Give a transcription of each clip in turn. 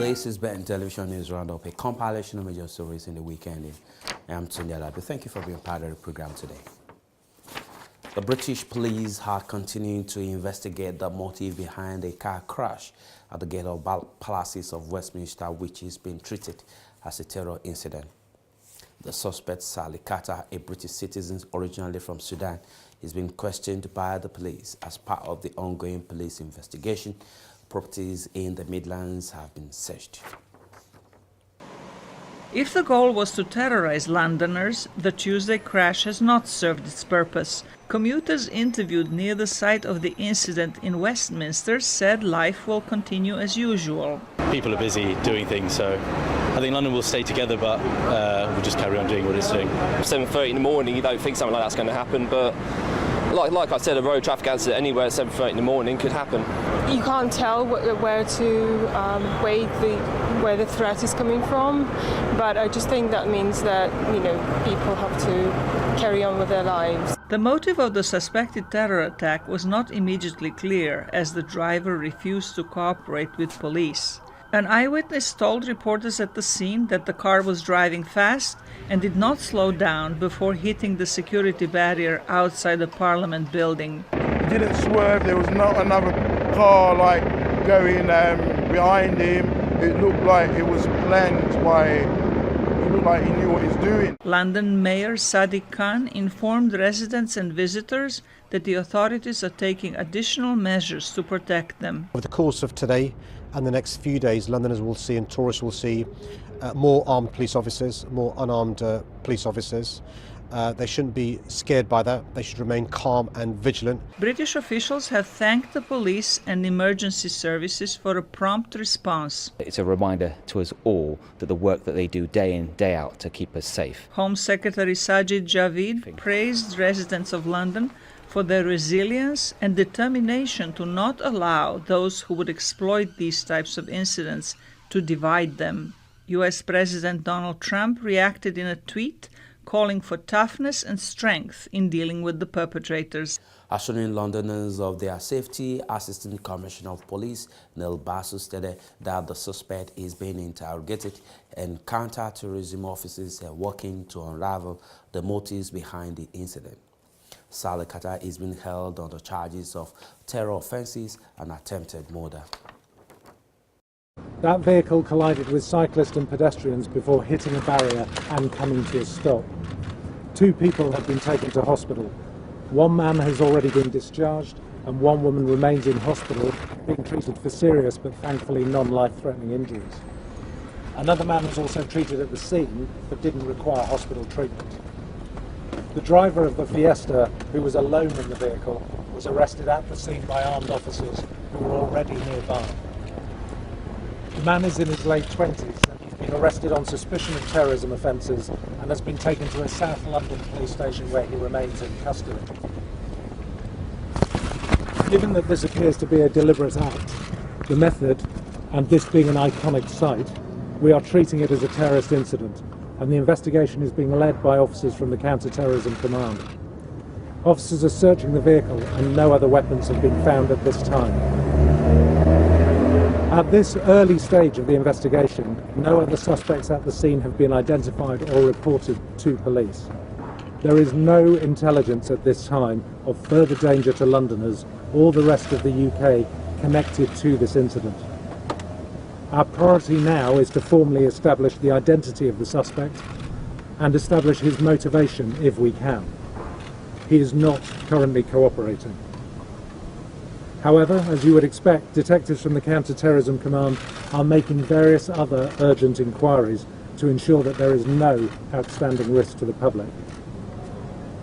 This is Bentvnewsround News Roundup, a compilation of major stories in the weekend. I'm Tunde Alabi. Thank you for being part of the program today. The British police are continuing to investigate the motive behind a car crash at the gate of Palaces of Westminster, which is being treated as a terror incident. The suspect, Sally Carter, a British citizen originally from Sudan, is being questioned by the police as part of the ongoing police investigation. Properties in the Midlands have been searched. If the goal was to terrorize Londoners, the Tuesday crash has not served its purpose. Commuters interviewed near the site of the incident in Westminster said life will continue as usual. People are busy doing things, so I think London will stay together, but we'll just carry on doing what it's doing. 7:30 in the morning, you don't think something like that's going to happen, but like I said, a road traffic accident anywhere at 7:30 in the morning could happen. You can't tell where the threat is coming from, but I just think that means that people have to carry on with their lives. The motive of the suspected terror attack was not immediately clear, as the driver refused to cooperate with police. An eyewitness told reporters at the scene that the car was driving fast and did not slow down before hitting the security barrier outside the Parliament building. He didn't swerve, there was not another car going behind him. It looked like it was planned it looked like he knew what he was doing. London Mayor Sadiq Khan informed residents and visitors that the authorities are taking additional measures to protect them. Over the course of today and the next few days, Londoners will see and tourists will see more armed police officers, more unarmed police officers. They shouldn't be scared by that. They should remain calm and vigilant. British officials have thanked the police and emergency services for a prompt response. It's a reminder to us all that the work that they do day in, day out to keep us safe. Home Secretary Sajid Javid praised residents of London for their resilience and determination to not allow those who would exploit these types of incidents to divide them. US President Donald Trump reacted in a tweet calling for toughness and strength in dealing with the perpetrators. Assuring Londoners of their safety, Assistant Commissioner of Police Neil Basu stated that the suspect is being interrogated and counter-terrorism officers are working to unravel the motives behind the incident. Sally Carter is being held on the charges of terror offences and attempted murder. That vehicle collided with cyclists and pedestrians before hitting a barrier and coming to a stop. 2 people have been taken to hospital. 1 man has already been discharged and 1 woman remains in hospital being treated for serious but thankfully non-life-threatening injuries. Another man was also treated at the scene but didn't require hospital treatment. The driver of the Fiesta, who was alone in the vehicle, was arrested at the scene by armed officers who were already nearby. The man is in his late 20s and he's been arrested on suspicion of terrorism offences and has been taken to a South London police station where he remains in custody. Given that this appears to be a deliberate act, the method, and this being an iconic site, we are treating it as a terrorist incident, and the investigation is being led by officers from the Counter-Terrorism Command. Officers are searching the vehicle and no other weapons have been found at this time. At this early stage of the investigation, no other suspects at the scene have been identified or reported to police. There is no intelligence at this time of further danger to Londoners or the rest of the UK connected to this incident. Our priority now is to formally establish the identity of the suspect and establish his motivation if we can. He is not currently cooperating. However, as you would expect, detectives from the Counter-Terrorism Command are making various other urgent inquiries to ensure that there is no outstanding risk to the public.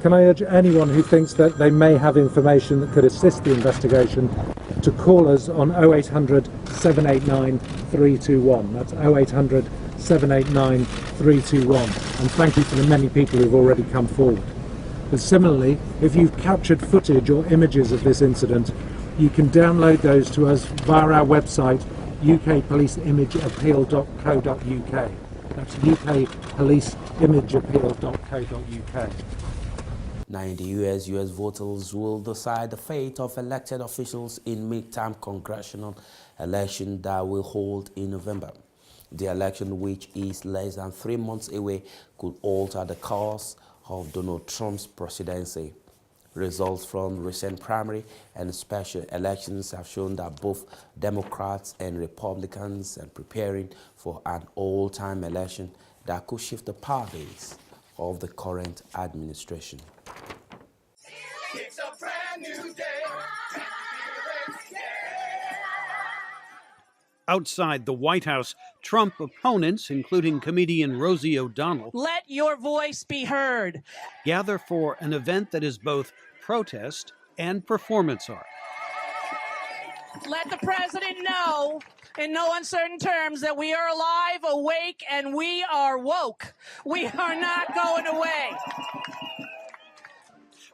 Can I urge anyone who thinks that they may have information that could assist the investigation to call us on 0800 789 321. That's 0800 789 321. And thank you for the many people who've already come forward. But similarly, if you've captured footage or images of this incident, you can download those to us via our website, ukpoliceimageappeal.co.uk. That's ukpoliceimageappeal.co.uk. Now in the US voters will decide the fate of elected officials in midterm congressional election that will hold in November. The election, which is less than 3 months away, could alter the course of Donald Trump's presidency. Results from recent primary and special elections have shown that both Democrats and Republicans are preparing for an all-time election that could shift the power base of the current administration. It's a brand new day. Outside the White House, Trump opponents, including comedian Rosie O'Donnell, let your voice be heard, gather for an event that is both protest and performance art. Let the president know in no uncertain terms that we are alive, awake, and we are woke. We are not going away.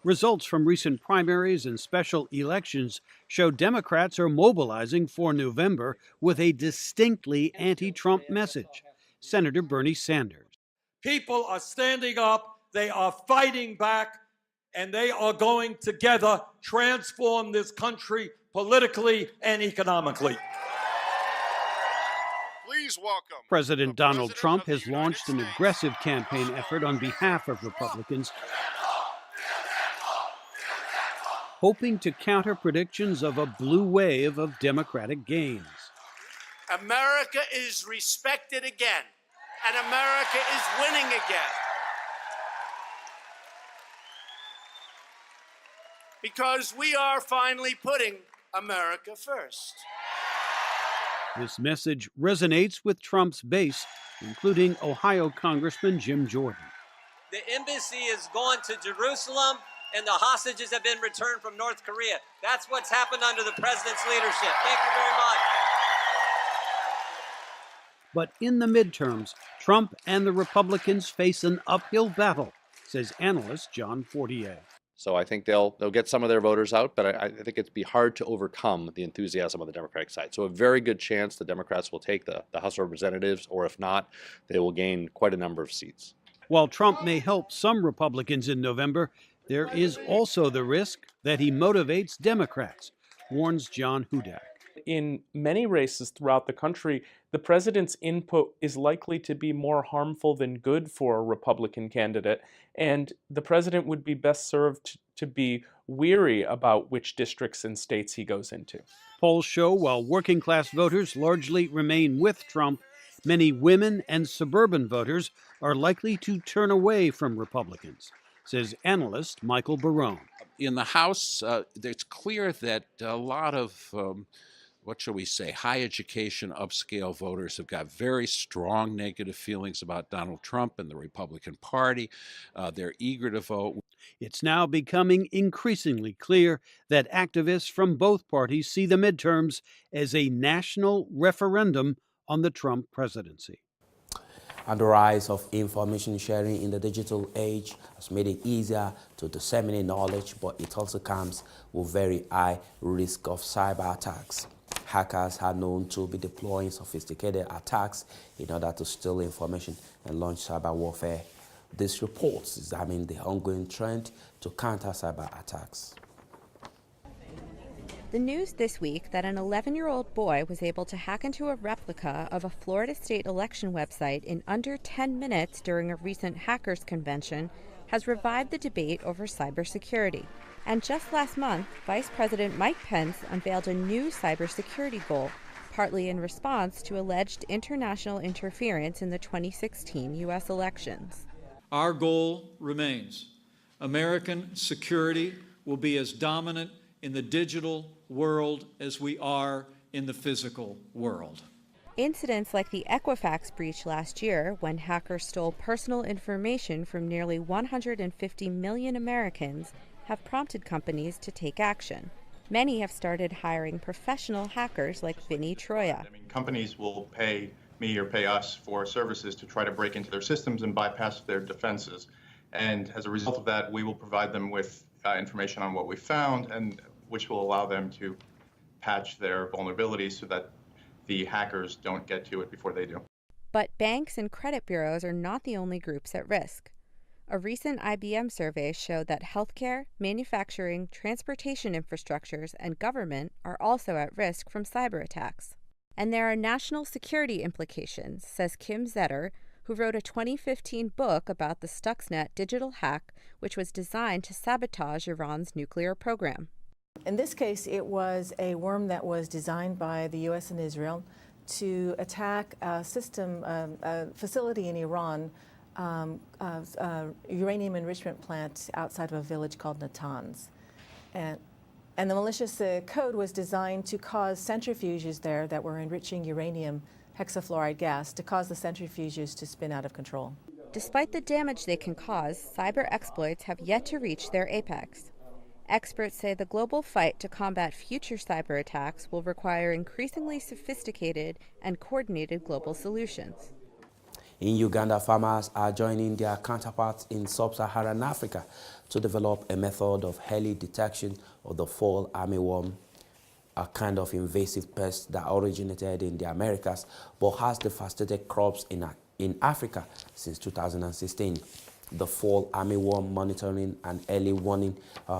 Results from recent primaries and special elections show Democrats are mobilizing for November with a distinctly anti-Trump message. Senator Bernie Sanders. People are standing up, they are fighting back, and they are going together transform this country politically and economically. Please welcome. President Donald Trump has launched an aggressive campaign effort on behalf of Republicans, hoping to counter predictions of a blue wave of Democratic gains. America is respected again, and America is winning again. Because we are finally putting America first. This message resonates with Trump's base, including Ohio Congressman Jim Jordan. The embassy is gone to Jerusalem, and the hostages have been returned from North Korea. That's what's happened under the president's leadership. Thank you very much. But in the midterms, Trump and the Republicans face an uphill battle, says analyst John Fortier. So I think they'll get some of their voters out, but I think it'd be hard to overcome the enthusiasm on the Democratic side. So a very good chance the Democrats will take the House of Representatives, or if not, they will gain quite a number of seats. While Trump may help some Republicans in November, there is also the risk that he motivates Democrats, warns John Hudak. In many races throughout the country, the president's input is likely to be more harmful than good for a Republican candidate, and the president would be best served to be weary about which districts and states he goes into. Polls show while working-class voters largely remain with Trump, many women and suburban voters are likely to turn away from Republicans, says analyst Michael Barone. In the House, it's clear that a lot of what shall we say, high education, upscale voters have got very strong negative feelings about Donald Trump and the Republican Party. They're eager to vote. It's now becoming increasingly clear that activists from both parties see the midterms as a national referendum on the Trump presidency. And the rise of information sharing in the digital age has made it easier to disseminate knowledge, but it also comes with very high risk of cyber attacks. Hackers are known to be deploying sophisticated attacks in order to steal information and launch cyber warfare. This report examines the ongoing trend to counter cyber attacks. The news this week that an 11-year-old boy was able to hack into a replica of a Florida state election website in under 10 minutes during a recent hackers convention has revived the debate over cybersecurity. And just last month, Vice President Mike Pence unveiled a new cybersecurity goal, partly in response to alleged international interference in the 2016 U.S. elections. Our goal remains: American security will be as dominant in the digital world as we are in the physical world. Incidents like the Equifax breach last year, when hackers stole personal information from nearly 150 million Americans, have prompted companies to take action. Many have started hiring professional hackers like Vinny Troya. Companies will pay me or pay us for services to try to break into their systems and bypass their defenses. And as a result of that, we will provide them with information on what we found, and which will allow them to patch their vulnerabilities so that the hackers don't get to it before they do. But banks and credit bureaus are not the only groups at risk. A recent IBM survey showed that healthcare, manufacturing, transportation infrastructures, and government are also at risk from cyber attacks. And there are national security implications, says Kim Zetter, who wrote a 2015 book about the Stuxnet digital hack, which was designed to sabotage Iran's nuclear program. In this case, it was a worm that was designed by the U.S. and Israel to attack a facility in Iran, uranium enrichment plant outside of a village called Natanz. And the malicious code was designed to cause centrifuges there that were enriching uranium hexafluoride gas, to cause the centrifuges to spin out of control. Despite the damage they can cause, cyber exploits have yet to reach their apex. Experts say the global fight to combat future cyber attacks will require increasingly sophisticated and coordinated global solutions. In Uganda, farmers are joining their counterparts in sub-Saharan Africa to develop a method of early detection of the fall armyworm, a kind of invasive pest that originated in the Americas but has devastated crops in Africa since 2016. The fall armyworm monitoring and early warning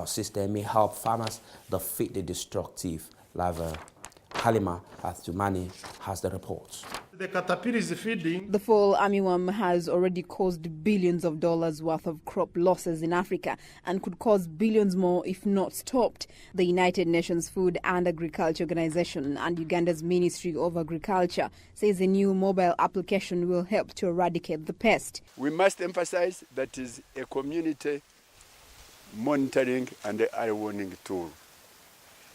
system may help farmers defeat the destructive larvae. Halima Athumani has the report. The caterpillar is feeding. The fall armyworm has already caused billions of dollars worth of crop losses in Africa and could cause billions more if not stopped. The United Nations Food and Agriculture Organization and Uganda's Ministry of Agriculture says a new mobile application will help to eradicate the pest. We must emphasize that is a community monitoring and early warning tool,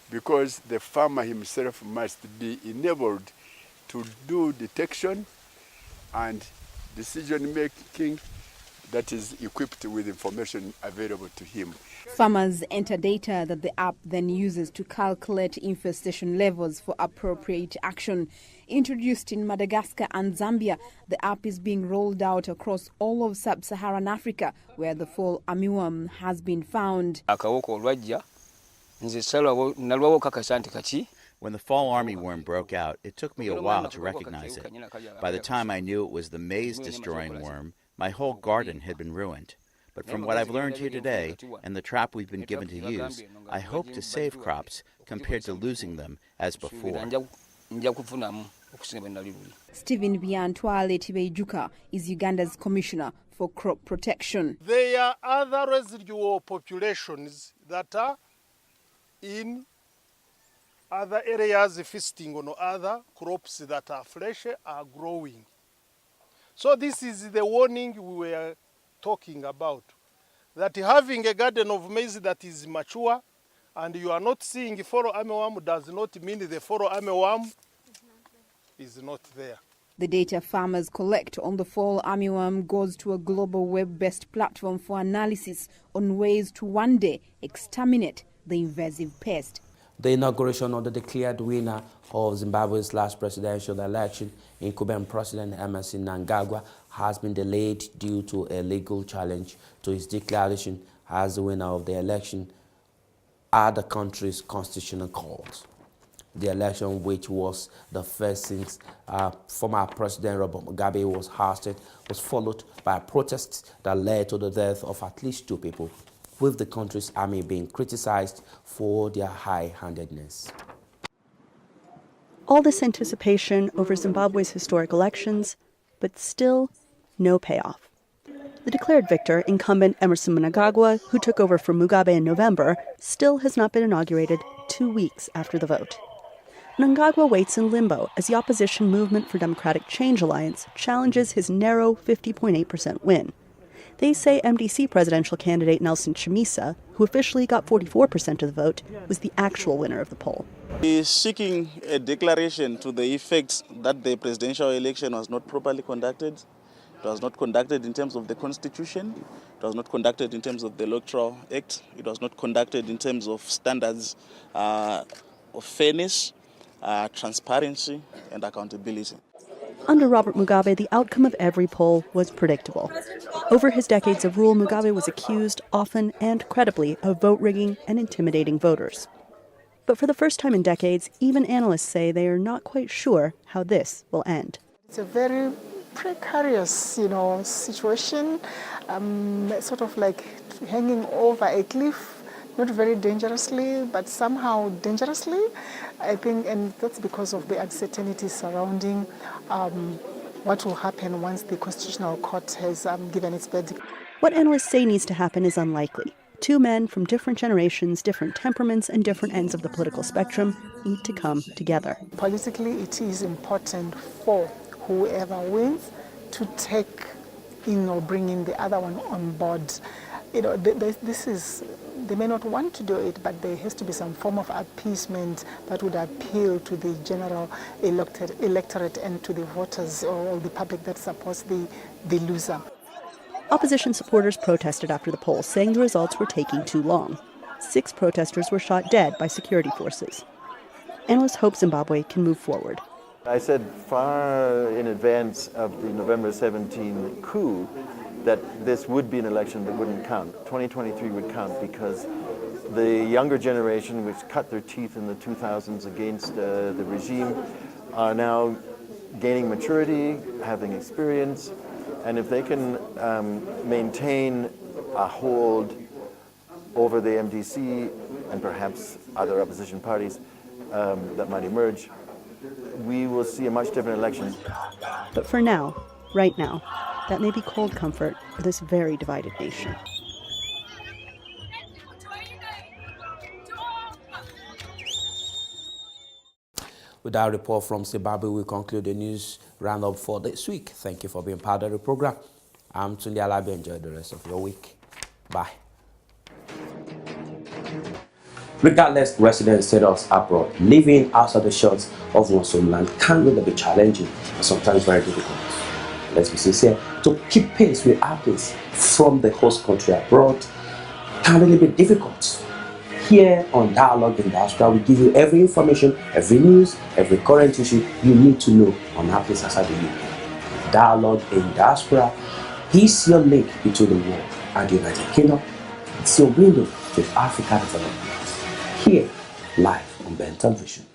because the farmer himself must be enabled to do detection and decision making that is equipped with information available to him. Farmers enter data that the app then uses to calculate infestation levels for appropriate action. Introduced in Madagascar and Zambia, the app is being rolled out across all of sub-Saharan Africa, where the fall armyworm has been found. When the fall armyworm broke out, it took me a while to recognize it. By the time I knew it was the maize-destroying worm, my whole garden had been ruined. But from what I've learned here today, and the trap we've been given to use, I hope to save crops compared to losing them as before. Stephen Biantwale Tibeijuka is Uganda's Commissioner for Crop Protection. There are other residual populations that are in other areas feasting on other crops that are fresh are growing. So this is the warning we were talking about, that having a garden of maize that is mature and you are not seeing fall armyworm does not mean the fall armyworm is not there. The data farmers collect on the fall armyworm goes to a global web-based platform for analysis on ways to one day exterminate the invasive pest. The inauguration of the declared winner of Zimbabwe's last presidential election, incumbent President Emmerson Mnangagwa, has been delayed due to a legal challenge to his declaration as the winner of the election at the country's constitutional court. The election, which was the first since former President Robert Mugabe was ousted, was followed by protests that led to the death of at least 2 people, with the country's army being criticized for their high-handedness. All this anticipation over Zimbabwe's historic elections, but still no payoff. The declared victor, incumbent Emmerson Mnangagwa, who took over from Mugabe in November, still has not been inaugurated 2 weeks after the vote. Mnangagwa waits in limbo as the opposition Movement for Democratic Change Alliance challenges his narrow 50.8% win. They say MDC presidential candidate Nelson Chamisa, who officially got 44% of the vote, was the actual winner of the poll. He is seeking a declaration to the effect that the presidential election was not properly conducted. It was not conducted in terms of the Constitution. It was not conducted in terms of the Electoral Act. It was not conducted in terms of standards of fairness, transparency, and accountability. Under Robert Mugabe, the outcome of every poll was predictable. Over his decades of rule, Mugabe was accused, often and credibly, of vote rigging and intimidating voters. But for the first time in decades, even analysts say they are not quite sure how this will end. It's a very precarious, situation, sort of like hanging over a cliff. not very dangerously, but somehow dangerously, I think, and that's because of the uncertainty surrounding what will happen once the Constitutional Court has given its verdict. What analysts say needs to happen is unlikely. Two men from different generations, different temperaments, and different ends of the political spectrum need to come together. Politically, it is important for whoever wins to take in or bring in the other one on board. You know, they may not want to do it, but there has to be some form of appeasement that would appeal to the general electorate and to the voters or the public that supports the loser. Opposition supporters protested after the poll, saying the results were taking too long. 6 protesters were shot dead by security forces. Analysts hope Zimbabwe can move forward. I said far in advance of the November 17 coup that this would be an election that wouldn't count. 2023 would count because the younger generation, which cut their teeth in the 2000s against the regime, are now gaining maturity, having experience, and if they can maintain a hold over the MDC and perhaps other opposition parties that might emerge, we will see a much different election. But for now, right now, that may be cold comfort for this very divided nation. With that report from Zimbabwe, we conclude the news roundup for this week. Thank you for being part of the program. I'm Tunde Alabi. Enjoy the rest of your week. Bye. Regardless, resident status abroad, living outside the shores of one's homeland can really be challenging and sometimes very difficult. Let's be sincere, to keep pace with updates from the host country abroad can really be difficult. Here on Dialogue in Diaspora, we give you every information, every news, every current issue you need to know on happenings outside the UK. Dialogue in Diaspora is your link between the world and the United Kingdom. It's your window to African development. Here, live on Bentvnewsround.